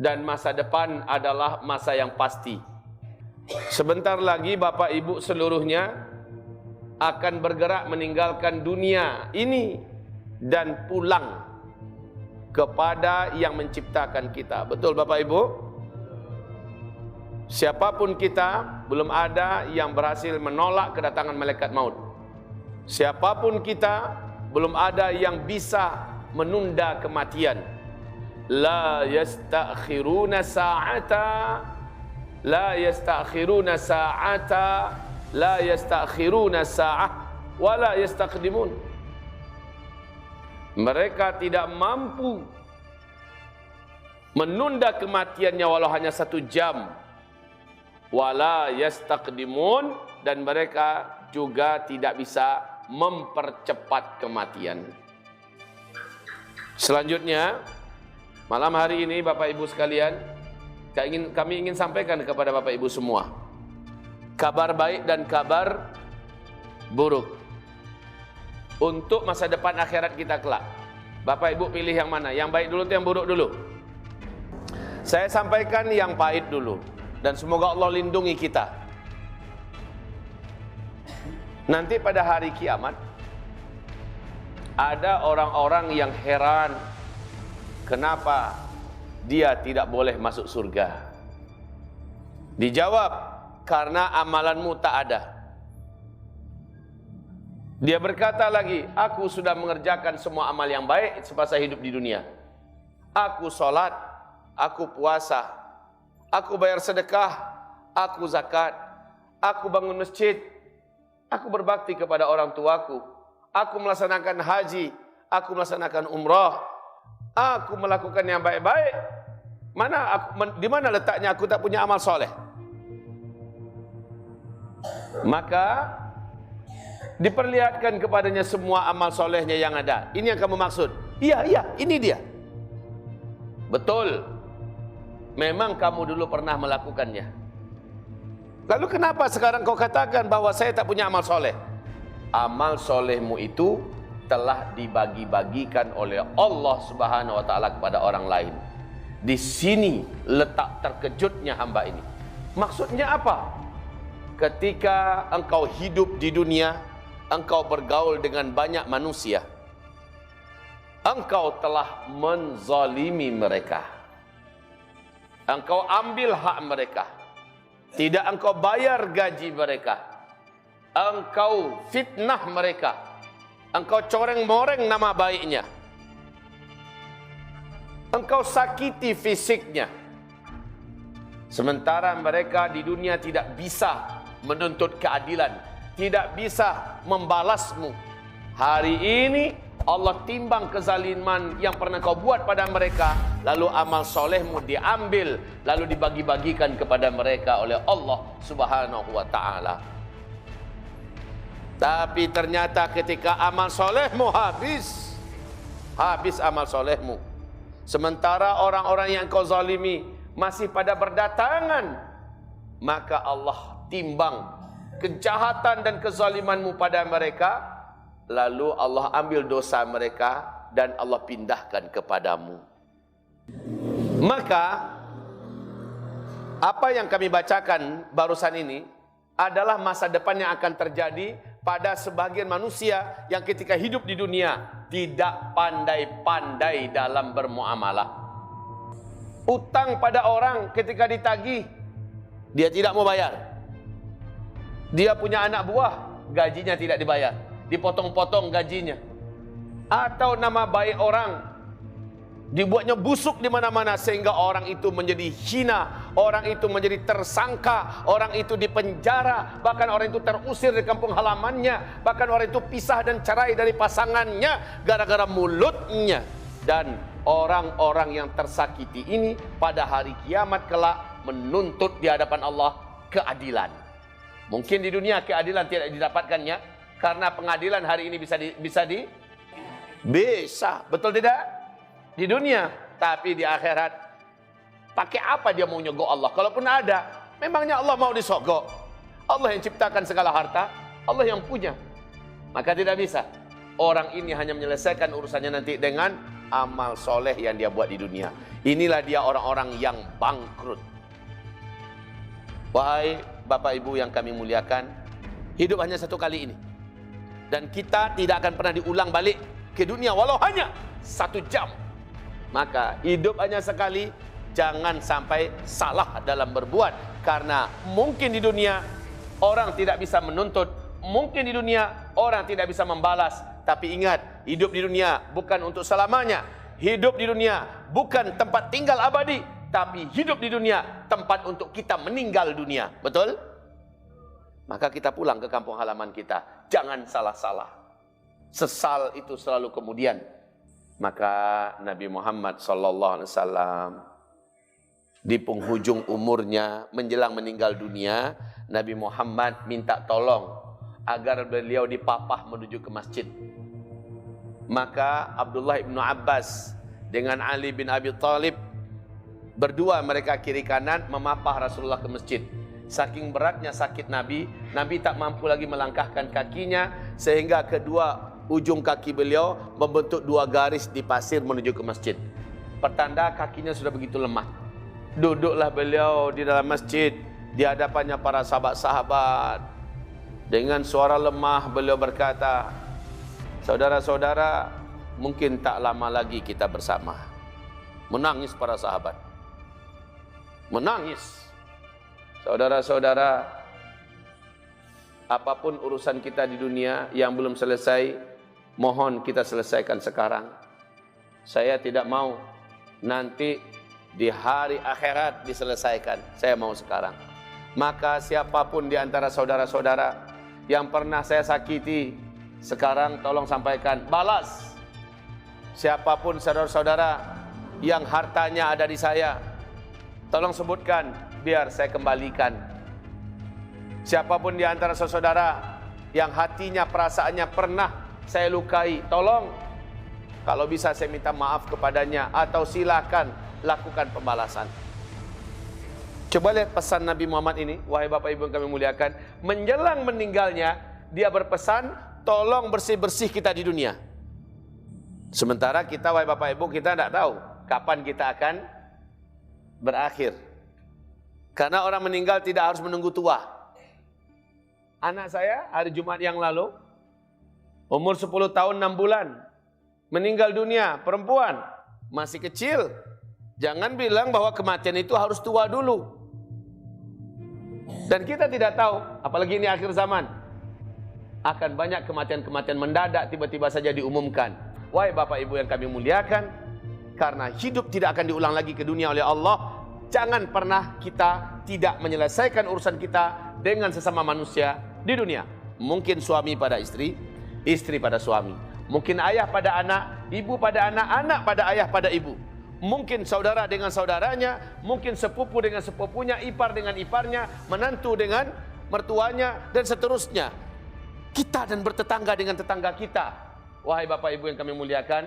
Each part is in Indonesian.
dan masa depan adalah masa yang pasti. Sebentar lagi Bapak Ibu seluruhnya akan bergerak meninggalkan dunia ini dan pulang kepada yang menciptakan kita. Betul Bapak Ibu? Siapapun kita, belum ada yang berhasil menolak kedatangan malaikat maut. Siapapun kita, belum ada yang bisa menunda kematian. La yastakhiruna sa'ata, la yastakhiruna sa'ata, la yastakhiruna sa'ah, wa la yastaqdimun. Mereka tidak mampu menunda kematiannya walau hanya 1 jam. Wala yastaqdimun, dan mereka juga tidak bisa mempercepat kematian. Selanjutnya, malam hari ini Bapak Ibu sekalian, kami ingin sampaikan kepada Bapak Ibu semua kabar baik dan kabar buruk untuk masa depan akhirat kita kelak. Bapak Ibu pilih yang mana? Yang baik dulu atau yang buruk dulu? Saya sampaikan yang pahit dulu, dan semoga Allah lindungi kita. Nanti pada hari kiamat ada orang-orang yang heran kenapa dia tidak boleh masuk surga. Dijawab, karena amalanmu tak ada. Dia berkata lagi, aku sudah mengerjakan semua amal yang baik semasa hidup di dunia. Aku sholat, aku puasa, aku bayar sedekah, aku zakat, aku bangun masjid, aku berbakti kepada orang tuaku, aku melaksanakan haji, aku melaksanakan umrah, aku melakukan yang baik-baik. Di mana letaknya aku tak punya amal soleh? Maka diperlihatkan kepadanya semua amal solehnya yang ada. Ini yang kamu maksud? Iya, ini dia. Betul. Memang kamu dulu pernah melakukannya. Lalu kenapa sekarang kau katakan bahwa saya tak punya amal soleh? Amal solehmu itu telah dibagi-bagikan oleh Allah Subhanahu wa Ta'ala kepada orang lain. Di sini letak terkejutnya hamba ini. Maksudnya apa? Ketika engkau hidup di dunia, engkau bergaul dengan banyak manusia, engkau telah menzalimi mereka. Engkau ambil hak mereka. Tidak engkau bayar gaji mereka. Engkau fitnah mereka. Engkau coreng-moreng nama baiknya. Engkau sakiti fisiknya. Sementara mereka di dunia tidak bisa menuntut keadilan, tidak bisa membalasmu. Hari ini Allah timbang kezaliman yang pernah kau buat pada mereka, lalu amal solehmu diambil, lalu dibagi-bagikan kepada mereka oleh Allah Subhanahu wa Ta'ala. Tapi ternyata ketika amal solehmu habis amal solehmu, sementara orang-orang yang kau zalimi masih pada berdatangan, maka Allah timbang kejahatan dan kezalimanmu pada mereka, lalu Allah ambil dosa mereka dan Allah pindahkan kepadamu. Maka apa yang kami bacakan barusan ini adalah masa depan yang akan terjadi pada sebagian manusia yang ketika hidup di dunia tidak pandai-pandai dalam bermuamalah. Utang pada orang ketika ditagih, dia tidak mau bayar. Dia punya anak buah, gajinya tidak dibayar, dipotong-potong gajinya. Atau nama baik orang dibuatnya busuk di mana-mana sehingga orang itu menjadi hina, orang itu menjadi tersangka, orang itu dipenjara, bahkan orang itu terusir dari kampung halamannya, bahkan orang itu pisah dan cerai dari pasangannya gara-gara mulutnya. Dan orang-orang yang tersakiti ini pada hari kiamat kelak menuntut di hadapan Allah keadilan. Mungkin di dunia keadilan tidak didapatkannya karena pengadilan hari ini bisa, betul tidak? Di dunia, tapi di akhirat pakai apa dia mau nyogok Allah? Kalaupun ada, memangnya Allah mau disogok? Allah yang ciptakan segala harta, Allah yang punya. Maka tidak bisa. Orang ini hanya menyelesaikan urusannya nanti dengan amal soleh yang dia buat di dunia. Inilah dia orang-orang yang bangkrut. Wahai Bapak Ibu yang kami muliakan, hidup hanya satu kali ini. Dan kita tidak akan pernah diulang balik ke dunia walau hanya 1 jam. Maka hidup hanya sekali, jangan sampai salah dalam berbuat. Karena mungkin di dunia orang tidak bisa menuntut, mungkin di dunia orang tidak bisa membalas. Tapi ingat, hidup di dunia bukan untuk selamanya. Hidup di dunia bukan tempat tinggal abadi, tapi hidup di dunia tempat untuk kita meninggal dunia. Betul? Maka kita pulang ke kampung halaman kita. Jangan salah-salah. Sesal itu selalu kemudian. Maka Nabi Muhammad SAW di penghujung umurnya menjelang meninggal dunia, Nabi Muhammad minta tolong agar beliau dipapah menuju ke masjid. Maka Abdullah bin Abbas dengan Ali bin Abi Thalib berdua, mereka kiri kanan, memapah Rasulullah ke masjid. Saking beratnya sakit Nabi, Nabi tak mampu lagi melangkahkan kakinya, sehingga kedua ujung kaki beliau membentuk 2 garis di pasir menuju ke masjid. Pertanda kakinya sudah begitu lemah. Duduklah beliau di dalam masjid, di hadapannya para sahabat-sahabat. Dengan suara lemah beliau berkata, saudara-saudara, mungkin tak lama lagi kita bersama. Menangis para sahabat. Menangis. Saudara-saudara, apapun urusan kita di dunia yang belum selesai, mohon kita selesaikan sekarang. Saya tidak mau nanti di hari akhirat diselesaikan. Saya mau sekarang. Maka siapapun di antara saudara-saudara yang pernah saya sakiti, sekarang tolong sampaikan, balas. Siapapun saudara-saudara yang hartanya ada di saya, tolong sebutkan, biar saya kembalikan. Siapapun di antara saudara yang hatinya, perasaannya pernah saya lukai, tolong, kalau bisa saya minta maaf kepadanya, atau silakan lakukan pembalasan. Coba lihat pesan Nabi Muhammad ini, wahai Bapak Ibu yang kami muliakan. Menjelang meninggalnya, dia berpesan, tolong bersih-bersih kita di dunia. Sementara kita, wahai Bapak Ibu, kita tidak tahu kapan kita akan berakhir. Karena orang meninggal tidak harus menunggu tua. Anak saya hari Jumat yang lalu, umur 10 tahun 6 bulan, meninggal dunia, perempuan, masih kecil. Jangan bilang bahwa kematian itu harus tua dulu. Dan kita tidak tahu, apalagi ini akhir zaman, akan banyak kematian-kematian mendadak tiba-tiba saja diumumkan. Wahai Bapak Ibu yang kami muliakan, karena hidup tidak akan diulang lagi ke dunia oleh Allah, jangan pernah kita tidak menyelesaikan urusan kita dengan sesama manusia di dunia. Mungkin suami pada istri, istri pada suami. Mungkin ayah pada anak, ibu pada anak, anak pada ayah pada ibu. Mungkin saudara dengan saudaranya, mungkin sepupu dengan sepupunya, ipar dengan iparnya, menantu dengan mertuanya, dan seterusnya. Kita dan bertetangga dengan tetangga kita. Wahai Bapak Ibu yang kami muliakan,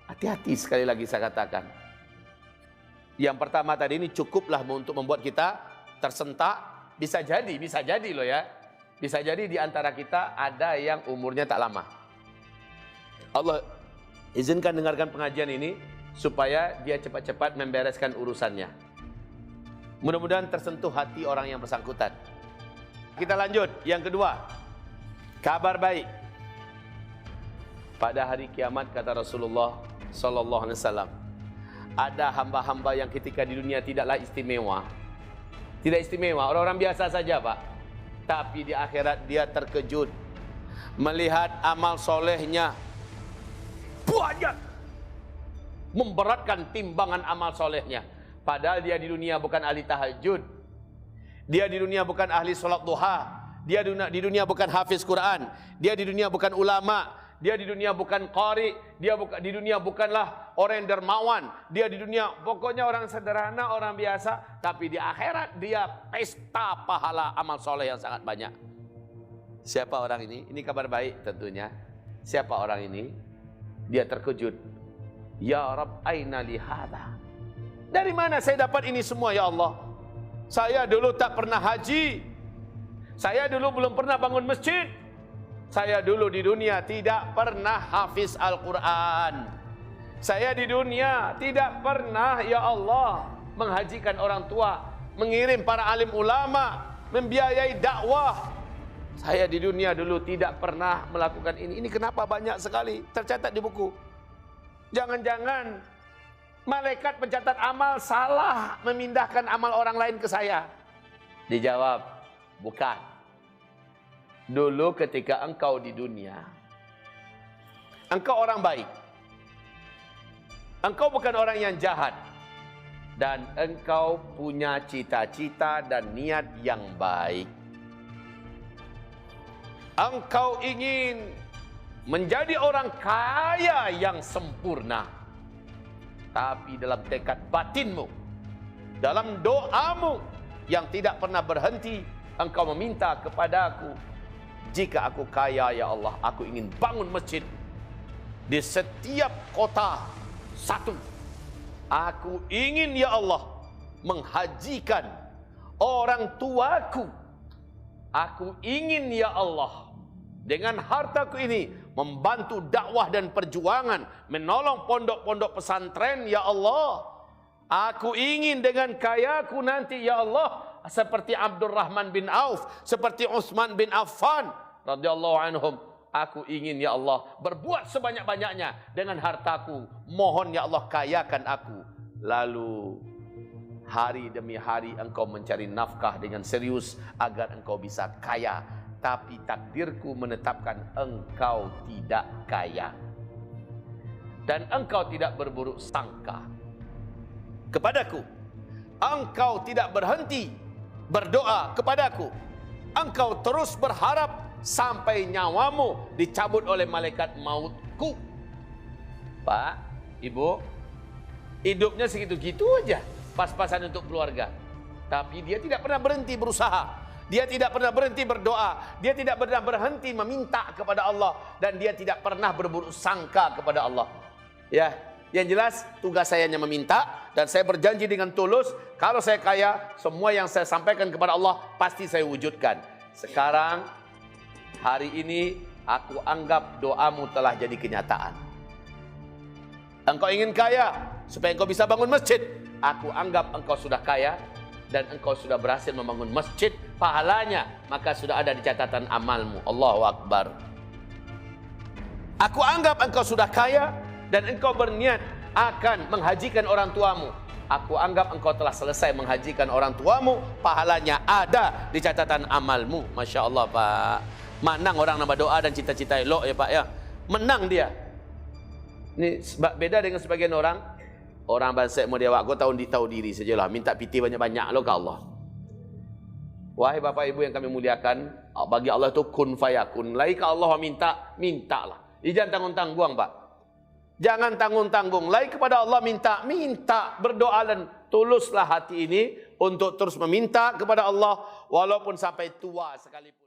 hati-hati sekali lagi saya katakan. Yang pertama tadi ini cukuplah untuk membuat kita tersentak. Bisa jadi loh ya. Bisa jadi di antara kita ada yang umurnya tak lama. Allah izinkan dengarkan pengajian ini supaya dia cepat-cepat membereskan urusannya. Mudah-mudahan tersentuh hati orang yang bersangkutan. Kita lanjut, yang kedua, kabar baik. Pada hari kiamat kata Rasulullah sallallahu alaihi wasallam, ada hamba-hamba yang ketika di dunia tidaklah istimewa. Tidak istimewa, orang-orang biasa saja, Pak. Tapi di akhirat dia terkejut melihat amal solehnya banyak, memberatkan timbangan amal solehnya. Padahal dia di dunia bukan ahli tahajud, dia di dunia bukan ahli sholat duha, dia di dunia bukan hafiz Quran, dia di dunia bukan ulama, dia di dunia bukan qari, dia di dunia bukanlah orang yang dermawan, dia di dunia pokoknya orang sederhana, orang biasa. Tapi di akhirat dia pesta pahala amal soleh yang sangat banyak. Siapa orang ini? Ini kabar baik tentunya. Siapa orang ini? Dia terkejut. Ya Rabb, aina li hadha? Dari mana saya dapat ini semua ya Allah? Saya dulu tak pernah haji. Saya dulu belum pernah bangun masjid. Saya dulu di dunia tidak pernah hafiz Al-Quran. Saya di dunia tidak pernah ya Allah menghajikan orang tua, mengirim para alim ulama, membiayai dakwah. Saya di dunia dulu tidak pernah melakukan ini. Ini kenapa banyak sekali tercatat di buku? Jangan-jangan malaikat pencatat amal salah memindahkan amal orang lain ke saya? Dijawab, bukan. Dulu ketika engkau di dunia, engkau orang baik. Engkau bukan orang yang jahat. Dan engkau punya cita-cita dan niat yang baik. Engkau ingin menjadi orang kaya yang sempurna. Tapi dalam tekad batinmu, dalam doamu yang tidak pernah berhenti, engkau meminta kepadaku, jika aku kaya ya Allah, aku ingin bangun masjid di setiap kota satu. Aku ingin ya Allah menghajikan orang tuaku. Aku ingin ya Allah dengan hartaku ini membantu dakwah dan perjuangan, menolong pondok-pondok pesantren ya Allah. Aku ingin dengan kayaku nanti ya Allah seperti Abdurrahman bin Auf, seperti Utsman bin Affan radhiyallahu anhum. Aku ingin ya Allah berbuat sebanyak-banyaknya dengan hartaku. Mohon ya Allah kayakan aku. Lalu hari demi hari engkau mencari nafkah dengan serius agar engkau bisa kaya. Tapi takdirku menetapkan engkau tidak kaya. Dan engkau tidak berburuk sangka kepadaku. Engkau tidak berhenti berdoa kepadaku. Engkau terus berharap sampai nyawamu dicabut oleh malaikat mautku. Pak, Ibu, hidupnya segitu-gitu aja, pas-pasan untuk keluarga. Tapi dia tidak pernah berhenti berusaha. Dia tidak pernah berhenti berdoa. Dia tidak pernah berhenti meminta kepada Allah. Dan dia tidak pernah berburuk sangka kepada Allah. Ya, yang jelas tugas saya hanya meminta. Dan saya berjanji dengan tulus, kalau saya kaya, semua yang saya sampaikan kepada Allah pasti saya wujudkan. Sekarang hari ini aku anggap doamu telah jadi kenyataan. Engkau ingin kaya supaya engkau bisa bangun masjid. Aku anggap engkau sudah kaya dan engkau sudah berhasil membangun masjid. Pahalanya maka sudah ada di catatan amalmu. Allahu Akbar. Aku anggap engkau sudah kaya dan engkau berniat akan menghajikan orang tuamu. Aku anggap engkau telah selesai menghajikan orang tuamu. Pahalanya ada di catatan amalmu. Masya Allah Pak. Menang orang nambah doa dan cita-cita elok ya Pak ya. Menang dia. Ini beda dengan sebagian orang. Orang bangsa mau dia kau tahu diri sajalah. Minta piti banyak-banyak lo ke Allah. Wahai Bapak Ibu yang kami muliakan, bagi Allah itu kun fayakun. Lai ke Allah minta, mintalah. Jangan tanggung-tanggung Pak. Jangan tanggung-tanggung. Lai kepada Allah minta, minta. Berdoa dan tuluslah hati ini untuk terus meminta kepada Allah walaupun sampai tua sekalipun.